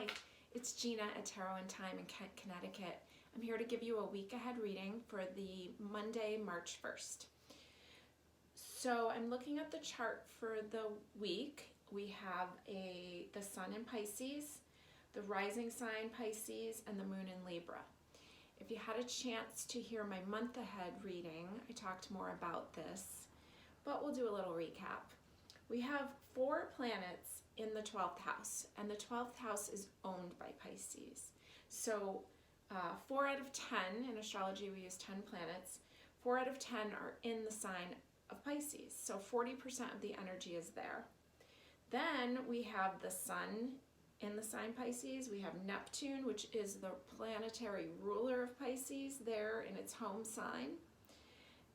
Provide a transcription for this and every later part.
Hi, it's Gina at Tarot and Thyme in Kent, Connecticut. I'm here to give you a week ahead reading for the Monday, March 1st. So I'm looking at the chart for the week. We have the Sun in Pisces, the rising sign Pisces, and the Moon in Libra. If you had a chance to hear my month ahead reading, I talked more about this, but we'll do a little recap. We have 4 planets in the 12th house, and the 12th house is owned by Pisces. So 4 out of 10, in astrology we use 10 planets, 4 out of 10 are in the sign of Pisces. So 40% of the energy is there. Then we have the Sun in the sign Pisces. We have Neptune, which is the planetary ruler of Pisces, there in its home sign.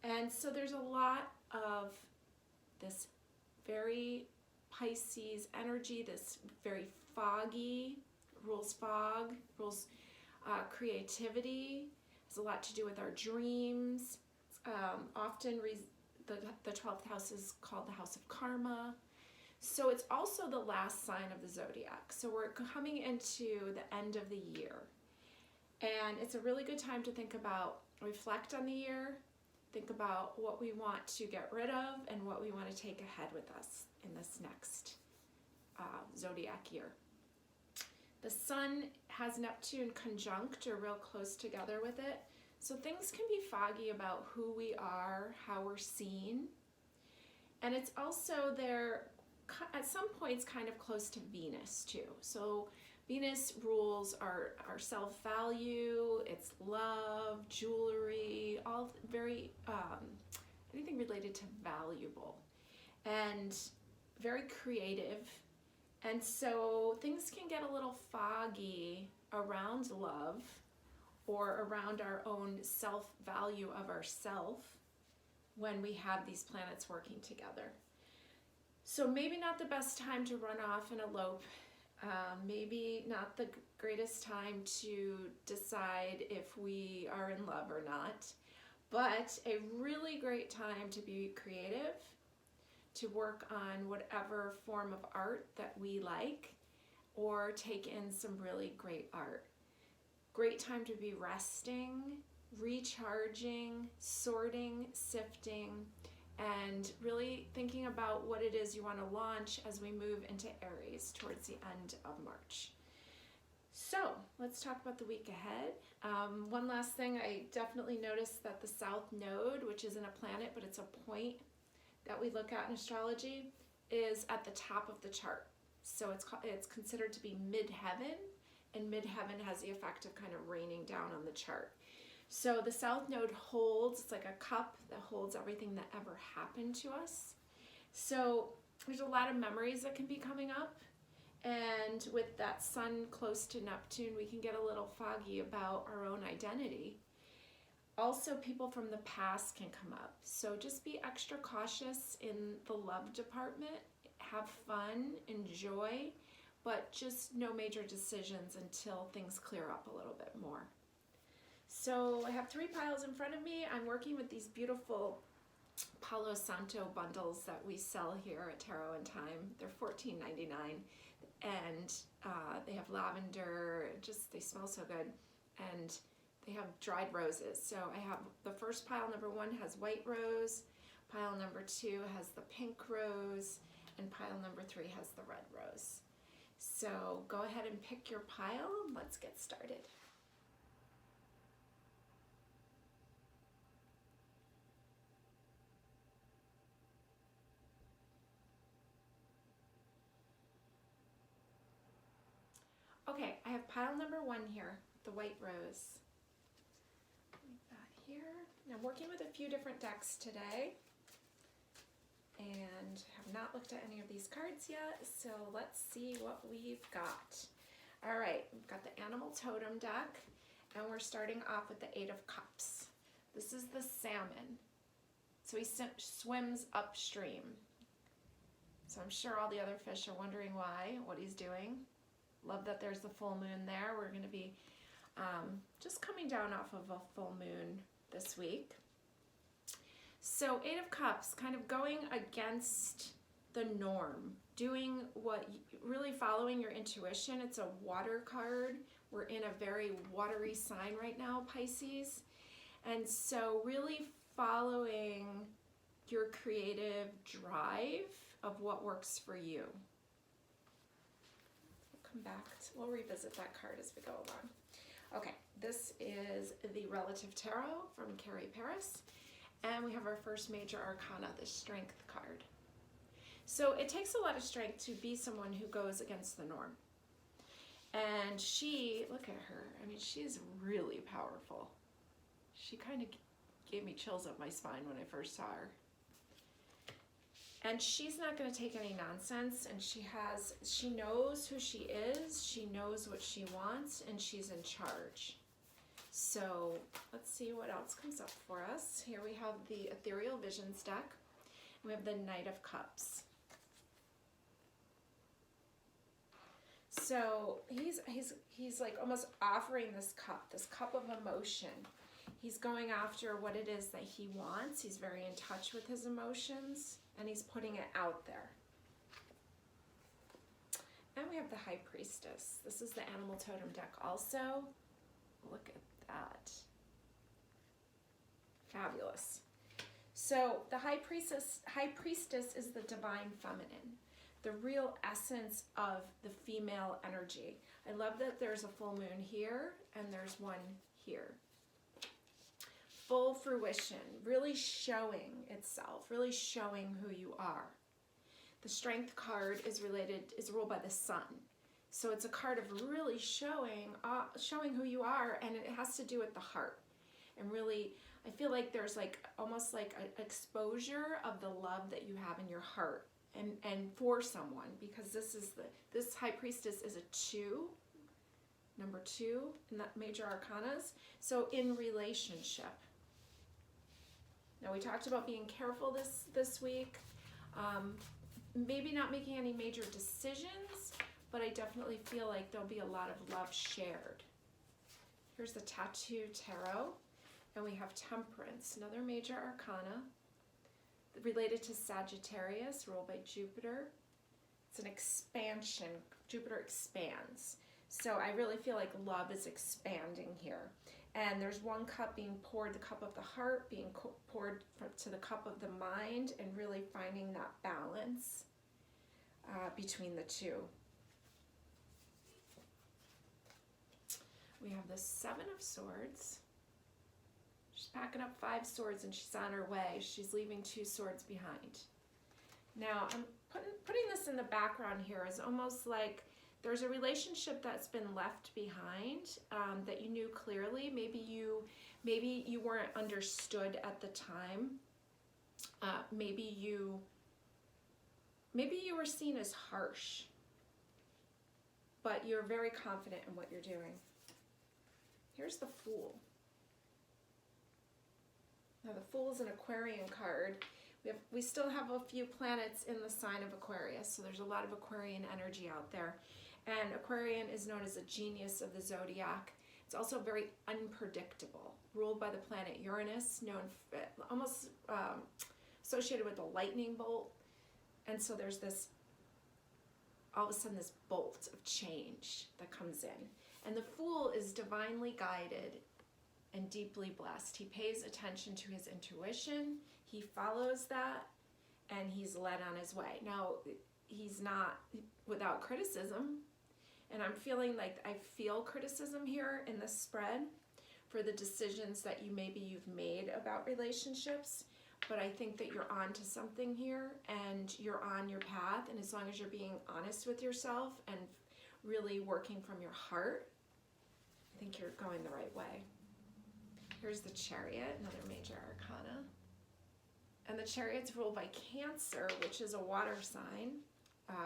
And so there's a lot of this very Pisces energy, this very foggy, rules fog, rules creativity, has a lot to do with our dreams. Often the 12th house is called the house of karma. So it's also the last sign of the zodiac. So we're coming into the end of the year. And it's a really good time to think about, reflect on the year, think about what we want to get rid of and what we want to take ahead with us in this next zodiac year. The Sun has Neptune conjunct or real close together with it. So things can be foggy about who we are, how we're seen. And it's also there at some points kind of close to Venus too. So Venus rules our self-value, it's love, jewelry, all very, anything related to valuable and very creative. And so things can get a little foggy around love or around our own self-value of ourself when we have these planets working together. So maybe not the best time to run off and elope. Maybe not the greatest time to decide if we are in love or not, but a really great time to be creative, to work on whatever form of art that we like, or take in some really great art. Great time to be resting, recharging, sorting, sifting, and really thinking about what it is you want to launch as we move into Aries towards the end of March. So let's talk about the week ahead. One last thing, I definitely noticed that the South Node, which isn't a planet, but it's a point that we look at in astrology, is at the top of the chart. So it's considered to be midheaven, and midheaven has the effect of kind of raining down on the chart. So the South Node holds, it's like a cup that holds everything that ever happened to us. So there's a lot of memories that can be coming up. And with that Sun close to Neptune, we can get a little foggy about our own identity. Also, people from the past can come up. So just be extra cautious in the love department. Have fun, enjoy, but just no major decisions until things clear up a little bit more. So I have 3 piles in front of me. I'm working with these beautiful Palo Santo bundles that we sell here at Tarot and Thyme. They're $14.99, and they have lavender. They smell so good, and they have dried roses. So I have the first pile, number 1, has white rose. Pile number 2 has the pink rose, and pile number 3 has the red rose. So go ahead and pick your pile, and let's get started. Okay, I have pile number 1 here, the white rose. Like that here. Now I'm working with a few different decks today, and have not looked at any of these cards yet, so let's see what we've got. All right, we've got the Animal Totem deck, and we're starting off with the 8 of Cups. This is the salmon. So he swims upstream. So I'm sure all the other fish are wondering what he's doing. Love that there's the full moon there. We're going to be just coming down off of a full moon this week. So 8 of Cups, kind of going against the norm. doing really following your intuition. It's a water card. We're in a very watery sign right now, Pisces. And so really following your creative drive of what works for you. We'll come back, we'll revisit that card as we go along. Okay, this is the Relative Tarot from Carrie Paris. And we have our first major arcana, the Strength card. So it takes a lot of strength to be someone who goes against the norm. And she, look at her, I mean, she's really powerful. She kind of gave me chills up my spine when I first saw her. And she's not going to take any nonsense, and she knows who she is, she knows what she wants, and she's in charge. So let's see what else comes up for us. Here we have the Ethereal Visions deck. We have the Knight of Cups. So he's like almost offering this cup of emotion. He's going after what it is that he wants. He's very in touch with his emotions, and he's putting it out there. And we have the High Priestess. This is the Animal Totem deck also. Look at that. Fabulous. So the High Priestess is the divine feminine, the real essence of the female energy. I love that there's a full moon here and there's one here. Full fruition, really showing itself, really showing who you are. The Strength card is ruled by the sun. So it's a card of really showing who you are, and it has to do with the heart. And really, I feel like there's like almost like an exposure of the love that you have in your heart and for someone, because this High Priestess is a 2, number 2 in that major arcanas. So in relationship. Now we talked about being careful this week. Maybe not making any major decisions, but I definitely feel like there'll be a lot of love shared. Here's the Tattoo Tarot, and we have Temperance, another major arcana related to Sagittarius, ruled by Jupiter. It's an expansion. Jupiter expands. So I really feel like love is expanding here. And there's one cup being poured, the cup of the heart being poured to the cup of the mind, and really finding that balance between the two. We have the 7 of Swords. She's packing up 5 swords and she's on her way. She's leaving 2 swords behind. Now, I'm putting this in the background here as almost like there's a relationship that's been left behind that you knew clearly. Maybe you weren't understood at the time. Maybe you were seen as harsh, but you're very confident in what you're doing. Here's the Fool. Now the Fool is an Aquarian card. We still have a few planets in the sign of Aquarius, so there's a lot of Aquarian energy out there. And Aquarian is known as a genius of the zodiac. It's also very unpredictable, ruled by the planet Uranus, almost associated with a lightning bolt. And so there's this, all of a sudden, this bolt of change that comes in. And the Fool is divinely guided and deeply blessed. He pays attention to his intuition, he follows that, and he's led on his way. Now, he's not without criticism, and I'm feeling like I feel criticism here in this spread for the decisions that you've made about relationships, but I think that you're on to something here, and you're on your path, and as long as you're being honest with yourself and really working from your heart, I think you're going the right way. Here's the Chariot, another major arcana. And the Chariot's ruled by Cancer, which is a water sign,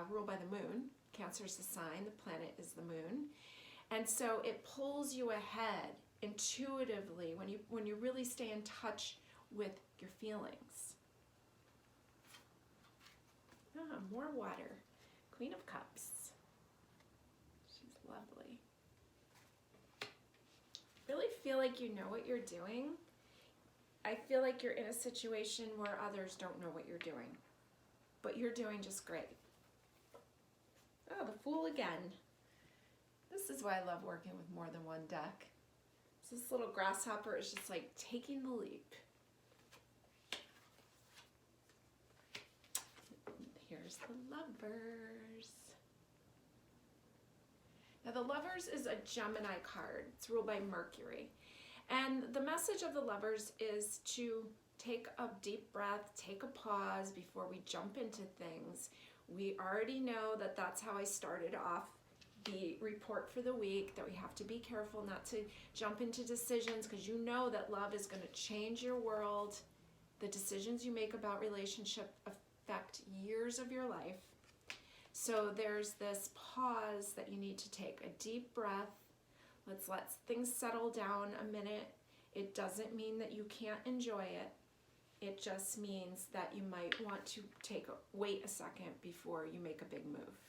ruled by the moon. Cancer is the sign, the planet is the moon. And so it pulls you ahead intuitively when you really stay in touch with your feelings. More water. Queen of Cups. She's lovely. Really feel like you know what you're doing. I feel like you're in a situation where others don't know what you're doing, but you're doing just great. Oh, the Fool again. This is why I love working with more than one deck. So this little grasshopper is just like taking the leap. Here's the Lovers. Now the Lovers is a Gemini card. It's ruled by Mercury. And the message of the Lovers is to take a deep breath, take a pause before we jump into things. We already know that that's how I started off the report for the week, that we have to be careful not to jump into decisions, because you know that love is going to change your world. The decisions you make about relationship affect years of your life. So there's this pause that you need to take, a deep breath. Let's let things settle down a minute. It doesn't mean that you can't enjoy it. It just means that you might want to wait a second before you make a big move.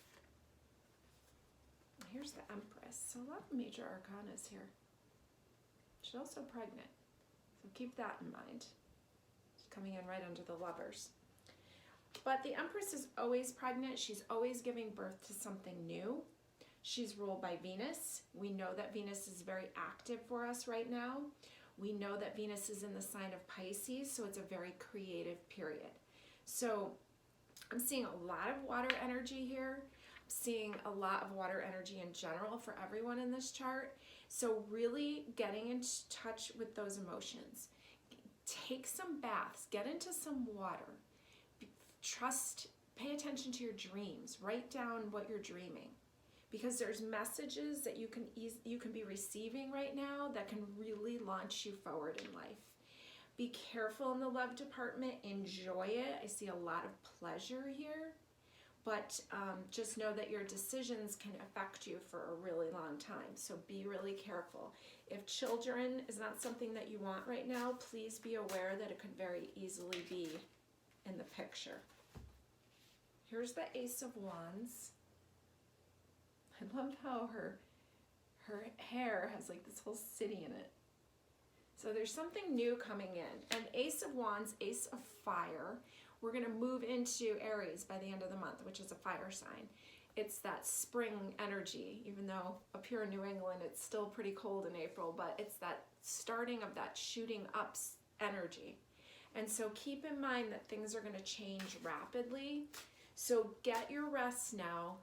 Here's the Empress. So a lot of major arcanas here. She's also pregnant, so keep that in mind. She's coming in right under the Lovers. But the Empress is always pregnant. She's always giving birth to something new. She's ruled by Venus. We know that Venus is very active for us right now. We know that Venus is in the sign of Pisces, so it's a very creative period. So I'm seeing a lot of water energy here. Seeing a lot of water energy in general for everyone in this chart. So really getting in touch with those emotions. Take some baths, get into some water. Pay attention to your dreams. Write down what you're dreaming. Because there's messages that you can be receiving right now that can really launch you forward in life. Be careful in the love department. Enjoy it. I see a lot of pleasure here. But just know that your decisions can affect you for a really long time. So be really careful. If children is not something that you want right now, please be aware that it could very easily be in the picture. Here's the Ace of Wands. I love how her hair has like this whole city in it. So there's something new coming in. And Ace of Wands, Ace of Fire. We're going to move into Aries by the end of the month, which is a fire sign. It's that spring energy, even though up here in New England it's still pretty cold in April, but it's that starting of that shooting up energy. And so keep in mind that things are going to change rapidly. So get your rest now.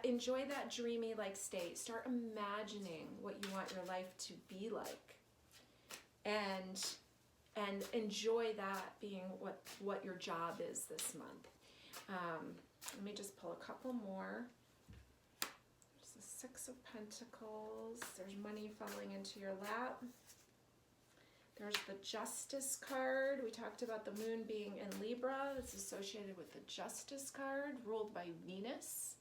Enjoy that dreamy like state. Start imagining what you want your life to be like. And enjoy that being what your job is this month. Let me just pull a couple more. There's the Six of Pentacles. There's money falling into your lap. There's the Justice card. We talked about the moon being in Libra. It's associated with the Justice card, ruled by Venus.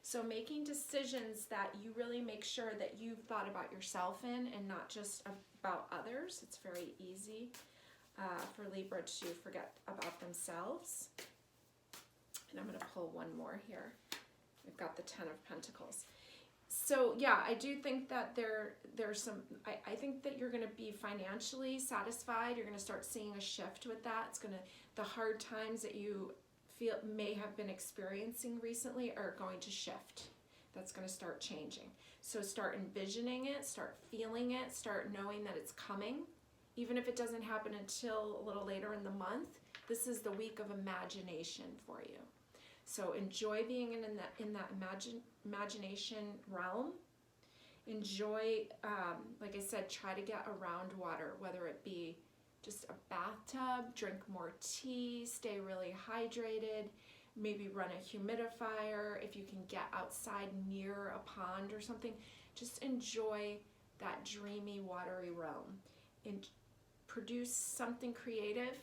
So making decisions that you really make sure that you've thought about yourself in and not just about others. It's very easy for Libra to forget about themselves. And I'm going to pull one more here. We've got the Ten of Pentacles. So yeah, I do think that there's some, I think that you're going to be financially satisfied. You're going to start seeing a shift with that. It's going to, the hard times that you may have been experiencing recently are going to shift. That's going to start changing. So start envisioning it, start feeling it, start knowing that it's coming. Even if it doesn't happen until a little later in the month, this is the week of imagination for you. So enjoy being in that imagination realm. Enjoy, like I said, try to get around water, whether it be just a bathtub, drink more tea, stay really hydrated, maybe run a humidifier. If you can get outside near a pond or something, just enjoy that dreamy, watery realm. And produce something creative,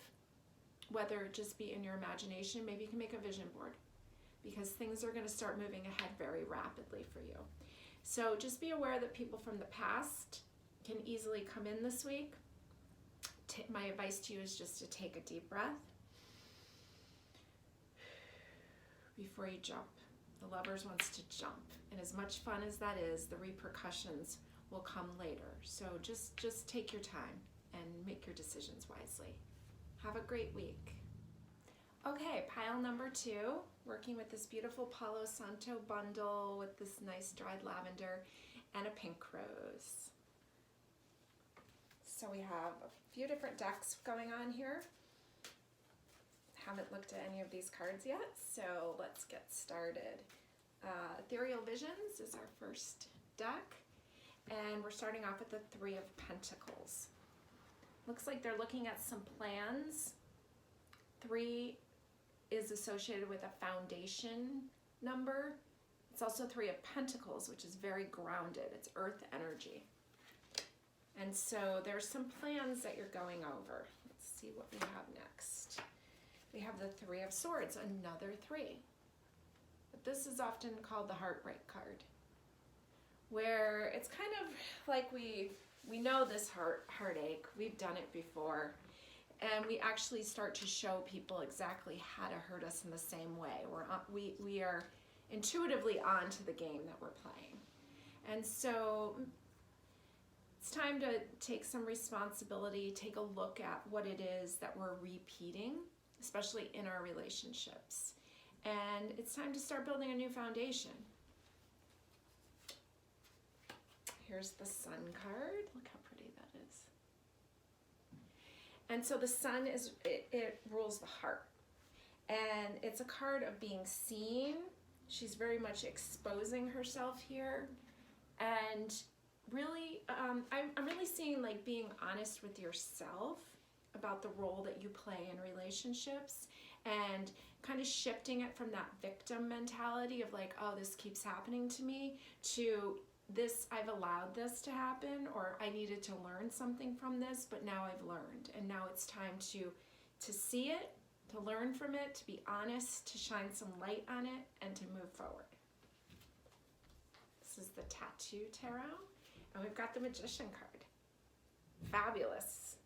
whether it just be in your imagination. Maybe you can make a vision board, because things are going to start moving ahead very rapidly for you. So just be aware that people from the past can easily come in this week. My advice to you is just to take a deep breath before you jump. The Lovers wants to jump, and as much fun as that is, the repercussions will come later. So just take your time and make your decisions wisely. Have a great week. Okay, pile number 2, working with this beautiful Palo Santo bundle with this nice dried lavender and a pink rose. So we have a few different decks going on here. Haven't looked at any of these cards yet, so let's get started. Ethereal Visions is our first deck, and we're starting off with the Three of Pentacles. Looks like they're looking at some plans. 3 is associated with a foundation number. It's also 3 of Pentacles, which is very grounded. It's earth energy. And so there's some plans that you're going over. Let's see what we have next. We have the 3 of Swords, another 3. But this is often called the Heartbreak card, where it's kind of like we know this heartache. We've done it before. And we actually start to show people exactly how to hurt us in the same way. We are intuitively on to the game that we're playing. And so it's time to take some responsibility, take a look at what it is that we're repeating, especially in our relationships. And it's time to start building a new foundation. Here's the Sun card. Look how pretty that is. And so the Sun it rules the heart. And it's a card of being seen. She's very much exposing herself here. And really, I'm really seeing like being honest with yourself about the role that you play in relationships, and kind of shifting it from that victim mentality of like, oh, this keeps happening to me, to this, I've allowed this to happen, or I needed to learn something from this, but now I've learned, and now it's time to see it, to learn from it, to be honest, to shine some light on it, and to move forward. This is the Tattoo Tarot, and we've got the Magician card. Fabulous.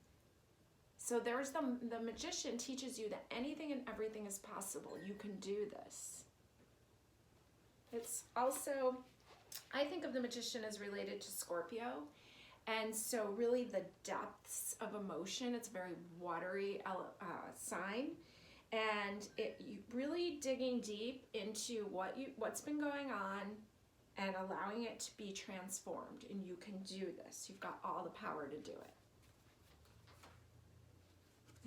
So there's the Magician teaches you that anything and everything is possible. You can do this. It's also, I think of the Magician as related to Scorpio. And so really the depths of emotion, it's a very watery sign. And you really digging deep into what's been going on and allowing it to be transformed. And you can do this. You've got all the power to do it.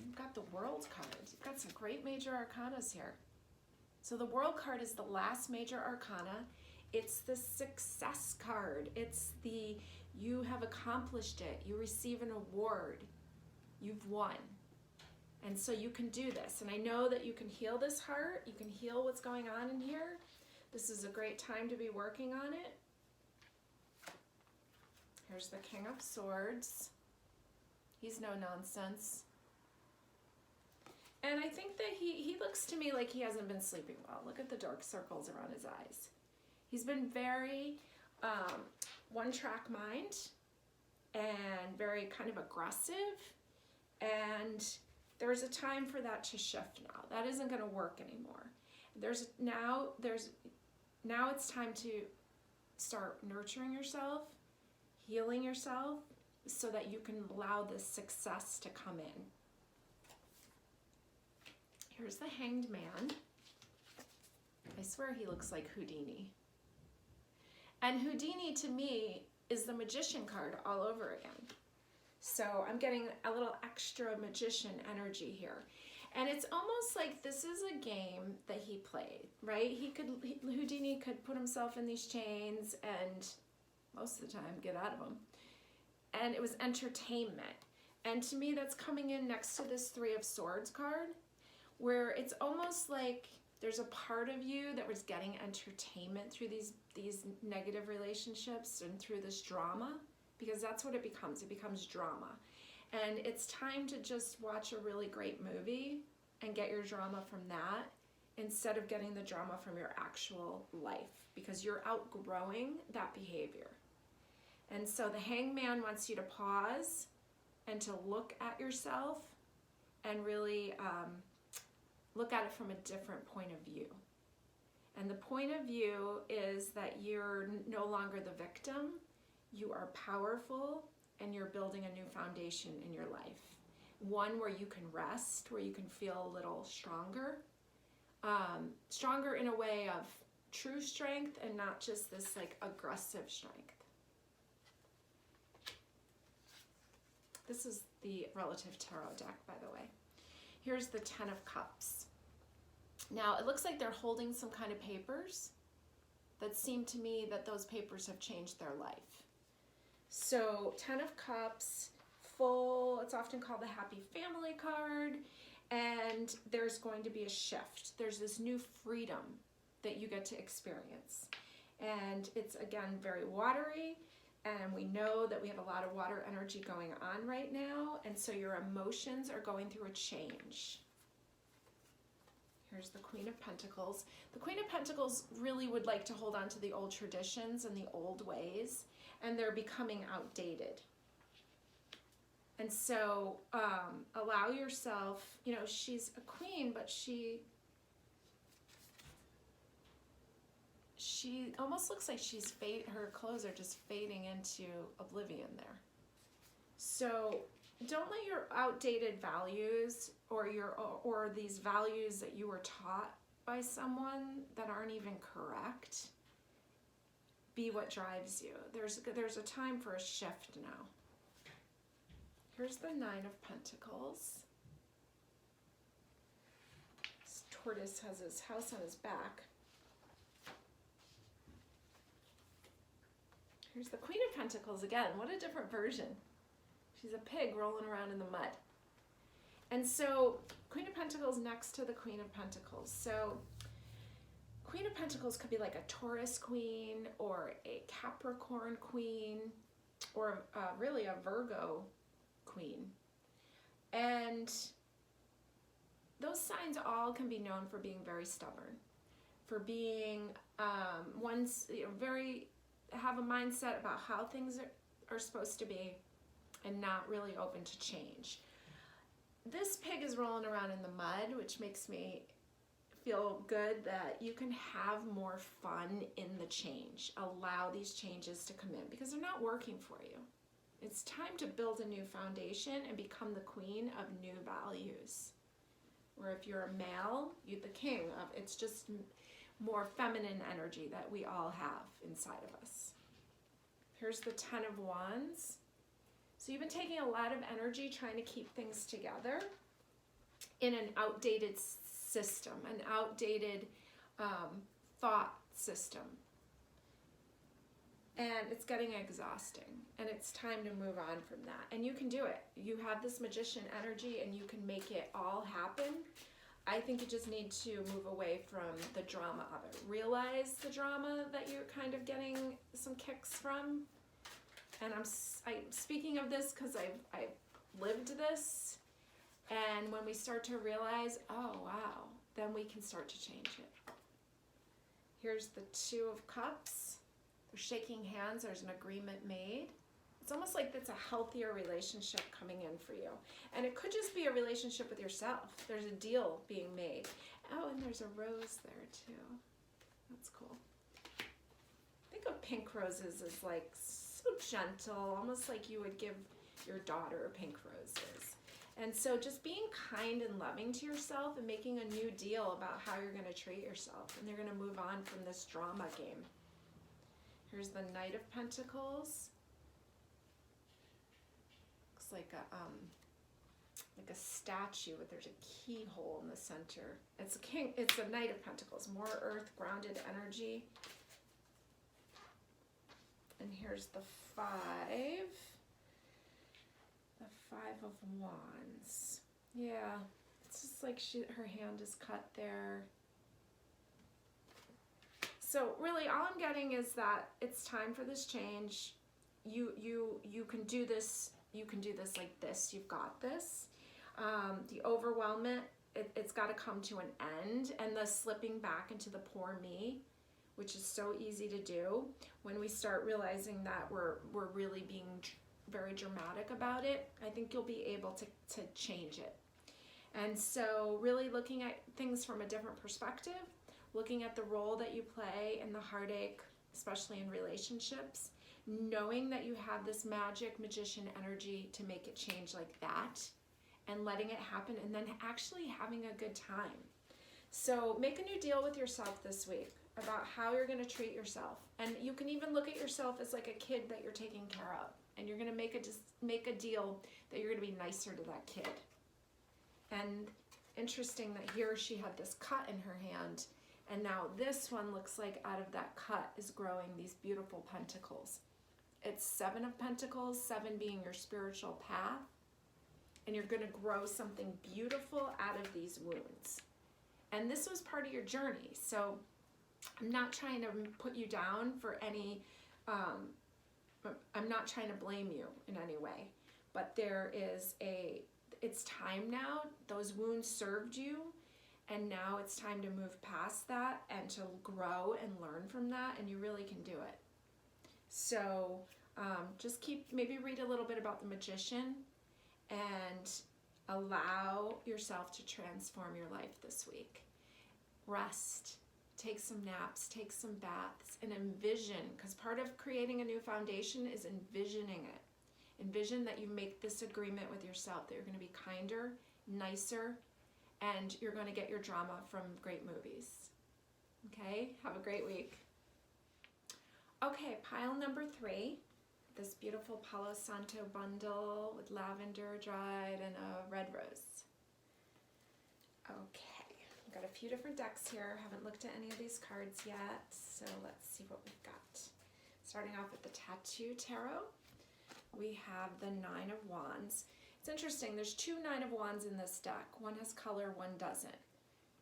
You've got the World card. You've got some great major arcanas here. So the World card is the last major arcana. It's the success card. It's the, you have accomplished it. You receive an award. You've won. And so you can do this. And I know that you can heal this heart. You can heal what's going on in here. This is a great time to be working on it. Here's the King of Swords. He's no nonsense. And I think that he looks to me like he hasn't been sleeping well. Look at the dark circles around his eyes. He's been very one-track mind and very kind of aggressive. And there's a time for that to shift now. That isn't going to work anymore. Now it's time to start nurturing yourself, healing yourself, so that you can allow this success to come in. Here's the Hanged Man. I swear he looks like Houdini. And Houdini to me is the Magician card all over again. So I'm getting a little extra magician energy here. And it's almost like this is a game that he played, right? Houdini could put himself in these chains and most of the time get out of them. And it was entertainment. And to me that's coming in next to this Three of Swords card, where it's almost like there's a part of you that was getting entertainment through these negative relationships and through this drama, because that's what it becomes. It becomes drama. And it's time to just watch a really great movie and get your drama from that instead of getting the drama from your actual life, because you're outgrowing that behavior. And so the Hangman wants you to pause and to look at yourself and really look at it from a different point of view. And the point of view is that you're no longer the victim. You are powerful, and you're building a new foundation in your life. one where you can rest, where you can feel a little stronger. Stronger in a way of true strength and not just this like aggressive strength. This is the Relative Tarot deck, by the way. Here's the 10 of Cups. Now, it looks like they're holding some kind of papers that seem to me that those papers have changed their life. So, 10 of Cups, full, it's often called the Happy Family card, and there's going to be a shift. There's this new freedom that you get to experience. And it's, again, very watery, and we know that we have a lot of water energy going on right now, and so your emotions are going through a change. Here's the Queen of Pentacles. The Queen of Pentacles really would like to hold on to the old traditions and the old ways, and they're becoming outdated. And so allow yourself, you know, she's a queen, but she almost looks like she's her clothes are just fading into oblivion there. So don't let your outdated values or these values that you were taught by someone that aren't even correct be what drives you. There's a time for a shift now. Here's the 9 of Pentacles. This tortoise has his house on his back. Here's the Queen of Pentacles again. What a different version. She's a pig rolling around in the mud. And so Queen of Pentacles next to the Queen of Pentacles. So Queen of Pentacles could be like a Taurus queen or a Capricorn queen or really a Virgo queen. And those signs all can be known for being very stubborn, for being have a mindset about how things are supposed to be and not really open to change. This pig is rolling around in the mud, which makes me feel good that you can have more fun in the change. Allow these changes to come in because they're not working for you. It's time to build a new foundation and become the queen of new values. Or if you're a male, you're the king of, it's just more feminine energy that we all have inside of us. Here's the 10 of Wands. So you've been taking a lot of energy trying to keep things together in an outdated system, an outdated thought system. And it's getting exhausting, and it's time to move on from that. And you can do it. You have this magician energy, and you can make it all happen. I think you just need to move away from the drama of it. Realize the drama that you're kind of getting some kicks from. And I'm speaking of this because I've lived this. And when we start to realize, oh, wow, then we can start to change it. Here's the 2 of Cups. They're shaking hands. There's an agreement made. It's almost like it's a healthier relationship coming in for you. And it could just be a relationship with yourself. There's a deal being made. Oh, and there's a rose there too. That's cool. Think of pink roses as like so gentle, almost like you would give your daughter pink roses. And so just being kind and loving to yourself and making a new deal about how you're going to treat yourself. And you're going to move on from this drama game. Here's the Knight of Pentacles. Looks like a statue, but there's a keyhole in the center. It's a king. It's a Knight of Pentacles. More earth, grounded energy. And here's the 5. The 5 of Wands. Yeah, it's just like her hand is cut there. So really all I'm getting is that it's time for this change. You can do this. You can do this like this. You've got this. The overwhelmment, it's got to come to an end, and the slipping back into the poor me, which is so easy to do when we start realizing that we're really being very dramatic about it. I think you'll be able to change it. And so really looking at things from a different perspective, looking at the role that you play in the heartache, especially in relationships, knowing that you have this magician energy to make it change like that, and letting it happen, and then actually having a good time. So make a new deal with yourself this week about how you're going to treat yourself. And you can even look at yourself as like a kid that you're taking care of. And you're going to make a deal that you're going to be nicer to that kid. And interesting that here she had this cut in her hand. And now this one looks like out of that cut is growing these beautiful pentacles. It's 7 of Pentacles, 7 being your spiritual path. And you're going to grow something beautiful out of these wounds. And this was part of your journey. So I'm not trying to put you down for any, I'm not trying to blame you in any way. But it's time now. Those wounds served you. And now it's time to move past that and to grow and learn from that. And you really can do it. So just maybe read a little bit about the Magician and allow yourself to transform your life this week. Rest, take some naps, take some baths, and envision, because part of creating a new foundation is envisioning it. Envision that you make this agreement with yourself that you're going to be kinder, nicer, and you're going to get your drama from great movies. Okay, have a great week. Okay, pile number 3. This beautiful Palo Santo bundle with lavender dried and a red rose. Okay, I've got a few different decks here. Haven't looked at any of these cards yet, so let's see what we've got. Starting off with the Tattoo Tarot, we have the 9 of Wands. It's interesting, there's 2 9 of Wands in this deck. One has color, one doesn't.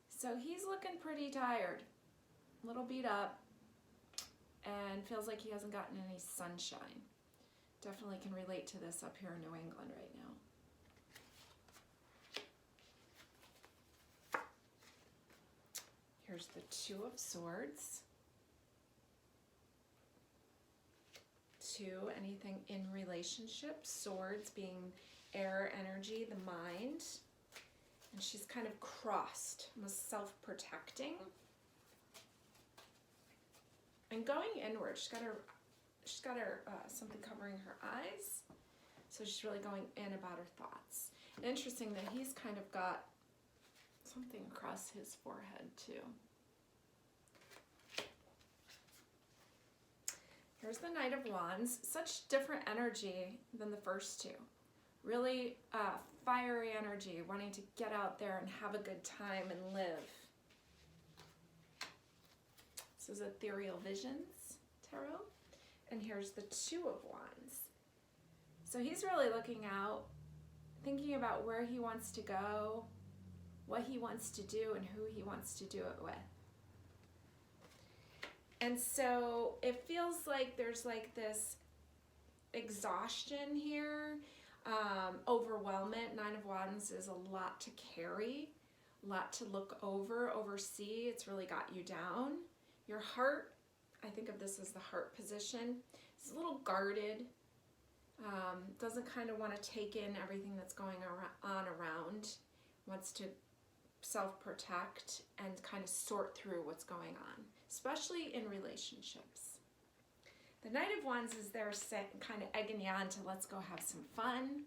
So he's looking pretty tired, a little beat up, and feels like he hasn't gotten any sunshine. Definitely can relate to this up here in New England right now. Here's the 2 of Swords. 2, anything in relationships. Swords being air energy, the mind. And she's kind of crossed, almost self-protecting. And going inward, she's got her something covering her eyes, so she's really going in about her thoughts. Interesting that he's kind of got something across his forehead too. Here's the Knight of Wands. Such different energy than the first 2. Really fiery energy, wanting to get out there and have a good time and live. This is Ethereal Visions Tarot. And here's the 2 of Wands. So he's really looking out, thinking about where he wants to go, what he wants to do, and who he wants to do it with. And so it feels like there's like this exhaustion here, overwhelmment. 9 of Wands is a lot to carry, a lot to look over, oversee. It's really got you down. Your heart, I think of this as the heart position. It's a little guarded, doesn't kind of want to take in everything that's going on around, wants to self-protect and kind of sort through what's going on, especially in relationships. The Knight of Wands is there kind of egging you on to let's go have some fun.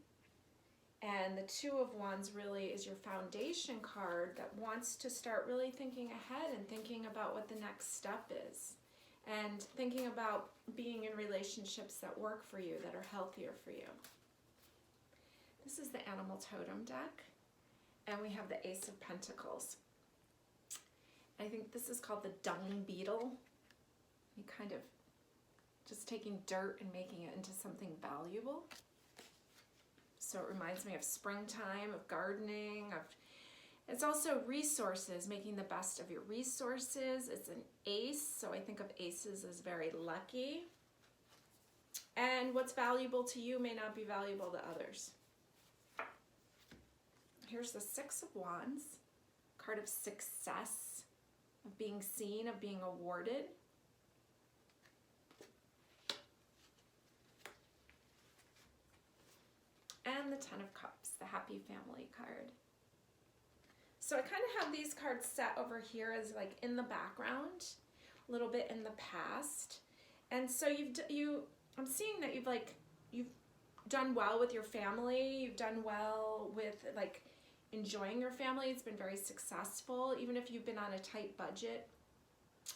And the 2 of Wands really is your foundation card that wants to start really thinking ahead and thinking about what the next step is. And thinking about being in relationships that work for you, that are healthier for you. This is the Animal Totem deck. And we have the Ace of Pentacles. I think this is called the dung beetle. You kind of just taking dirt and making it into something valuable. So it reminds me of springtime, of gardening, it's also resources, making the best of your resources. It's an ace, so I think of aces as very lucky. And what's valuable to you may not be valuable to others. Here's the 6 of Wands, card of success, of being seen, of being awarded. And the 10 of Cups, the happy family card. So I kind of have these cards set over here as like in the background, a little bit in the past. And so I'm seeing that you've done well with your family. You've done well with like enjoying your family. It's been very successful, even if you've been on a tight budget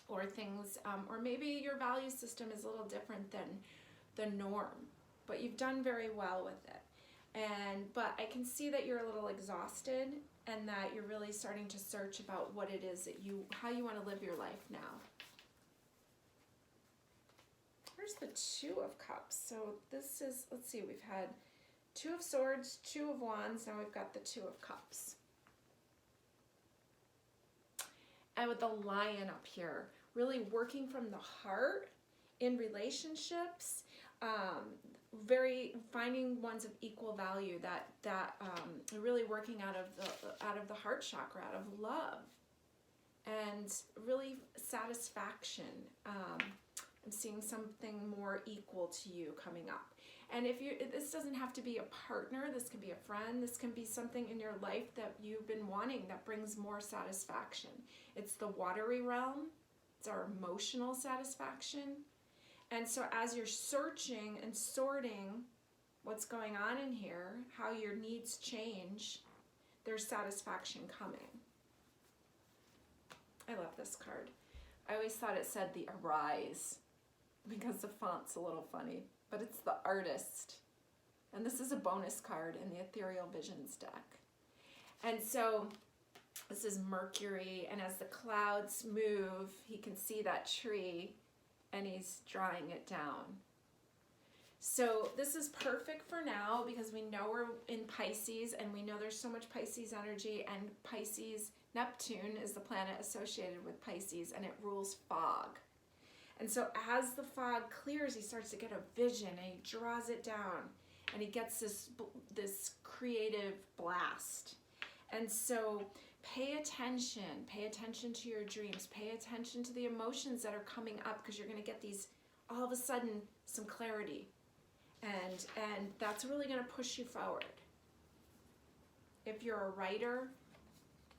or things, or maybe your value system is a little different than the norm, but you've done very well with it. But I can see that you're a little exhausted and that you're really starting to search about what it is that how you want to live your life now. Here's the Two of Cups. So this is, let's see, we've had Two of Swords, Two of Wands, now we've got the Two of Cups. And with the Lion up here, really working from the heart in relationships, finding ones of equal value, that really working out of the heart chakra, out of love, and really satisfaction. I'm seeing something more equal to you coming up. And this doesn't have to be a partner, this can be a friend, this can be something in your life that you've been wanting that brings more satisfaction. It's the watery realm, it's our emotional satisfaction. And so as you're searching and sorting what's going on in here, how your needs change, there's satisfaction coming. I love this card. I always thought it said the Arise because the font's a little funny, but it's the Artist. And this is a bonus card in the Ethereal Visions deck. And so this is Mercury, and as the clouds move, he can see that tree and he's drawing it down. So this is perfect for now because we know we're in Pisces and we know there's so much Pisces energy, and Pisces, Neptune is the planet associated with Pisces, and it rules fog. And so as the fog clears, he starts to get a vision and he draws it down and he gets this creative blast. And so pay attention to your dreams, pay attention to the emotions that are coming up, because you're going to get these, all of a sudden, some clarity. And that's really going to push you forward. If you're a writer,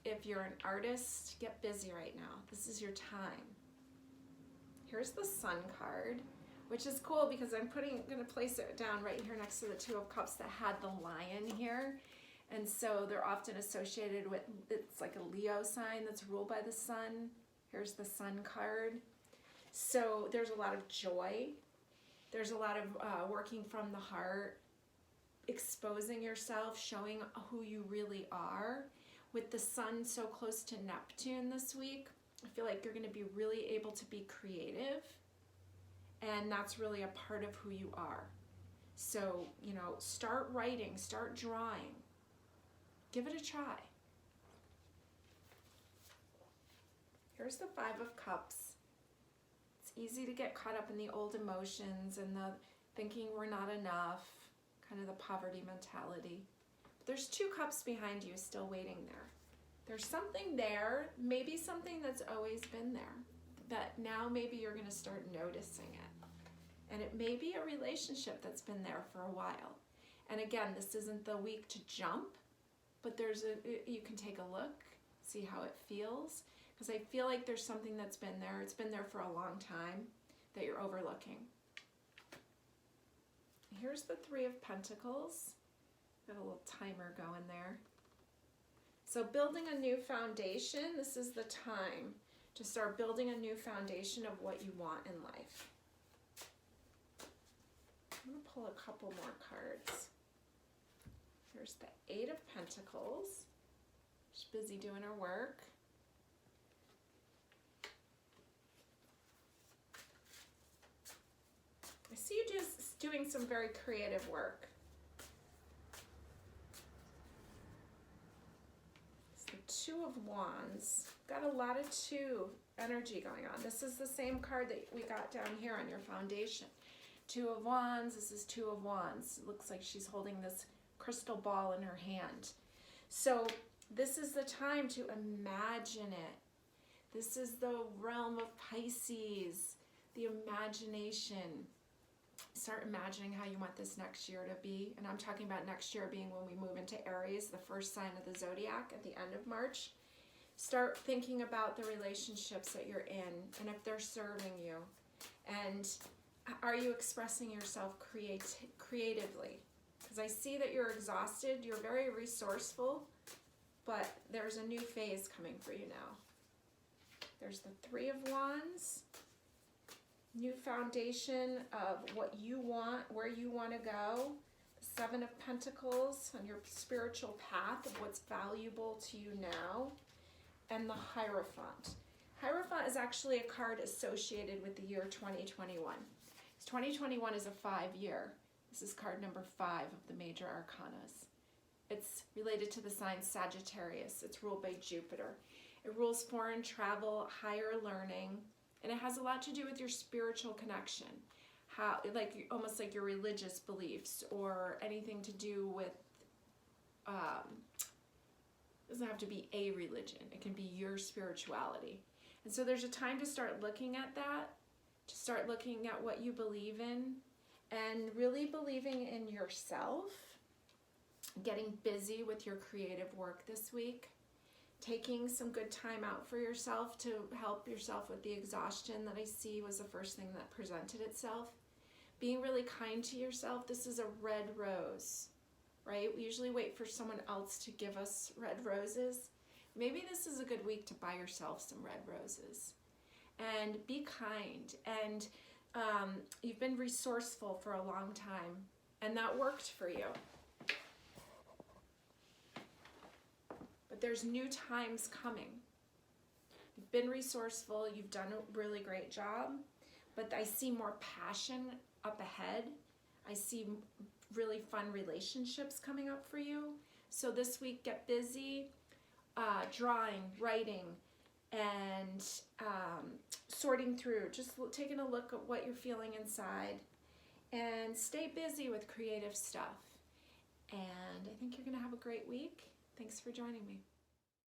if you're an artist, get busy right now. This is your time. Here's the Sun card, which is cool because I'm going to place it down right here next to the Two of Cups that had the lion here. And so they're often associated with, it's like a Leo sign that's ruled by the sun. Here's the Sun card. So there's a lot of joy. There's a lot of working from the heart, exposing yourself, showing who you really are. With the sun so close to Neptune this week, I feel like you're going to be really able to be creative, and that's really a part of who you are. So, start writing, start drawing. Give it a try. Here's the Five of Cups. It's easy to get caught up in the old emotions and the thinking we're not enough, kind of the poverty mentality. But there's Two Cups behind you still waiting there. There's something there, maybe something that's always been there, that now maybe you're going to start noticing it. And it may be a relationship that's been there for a while. And again, this isn't the week to jump, but you can take a look, see how it feels, because I feel like there's something that's been there. It's been there for a long time that you're overlooking. Here's the Three of Pentacles. Got a little timer going there. So building a new foundation, this is the time to start building a new foundation of what you want in life. I'm going to pull a couple more cards. Here's the Eight of Pentacles. She's busy doing her work. I see you just doing some very creative work. Two of Wands. Got a lot of two energy going on. This is the same card that we got down here on your foundation. Two of Wands. This is Two of Wands. It looks like she's holding this crystal ball in her hand. So this is the time to imagine it. This is the realm of Pisces, the imagination. Start imagining how you want this next year to be. And I'm talking about next year being when we move into Aries, the first sign of the zodiac at the end of March. Start thinking about the relationships that you're in and if they're serving you. And are you expressing yourself creatively? because I see that you're exhausted. You're very resourceful, but there's a new phase coming for you now. There's the Three of Wands, new foundation of what you want, where you want to go. The Seven of Pentacles on your spiritual path of what's valuable to you now. And the Hierophant. Hierophant is actually a card associated with the year 2021. 2021 is a 5-year. This is card number 5 of the major arcanas. It's related to the sign Sagittarius. It's ruled by Jupiter. It rules foreign travel, higher learning, and it has a lot to do with your spiritual connection. How, like, almost like your religious beliefs, or anything to do with, it doesn't have to be a religion. It can be your spirituality. And so there's a time to start looking at that, to start looking at what you believe in, and really believing in yourself, getting busy with your creative work this week, taking some good time out for yourself to help yourself with the exhaustion that I see was the first thing that presented itself. Being really kind to yourself. This is a red rose, right? We usually wait for someone else to give us red roses. Maybe this is a good week to buy yourself some red roses. And be kind. And you've been resourceful for a long time, and that worked for you. But there's new times coming. You've been resourceful. You've done a really great job. But I see more passion up ahead. I see really fun relationships coming up for you. So this week, get busy drawing, writing, and sorting through. Just taking a look at what you're feeling inside. And stay busy with creative stuff. And I think you're going to have a great week. Thanks for joining me.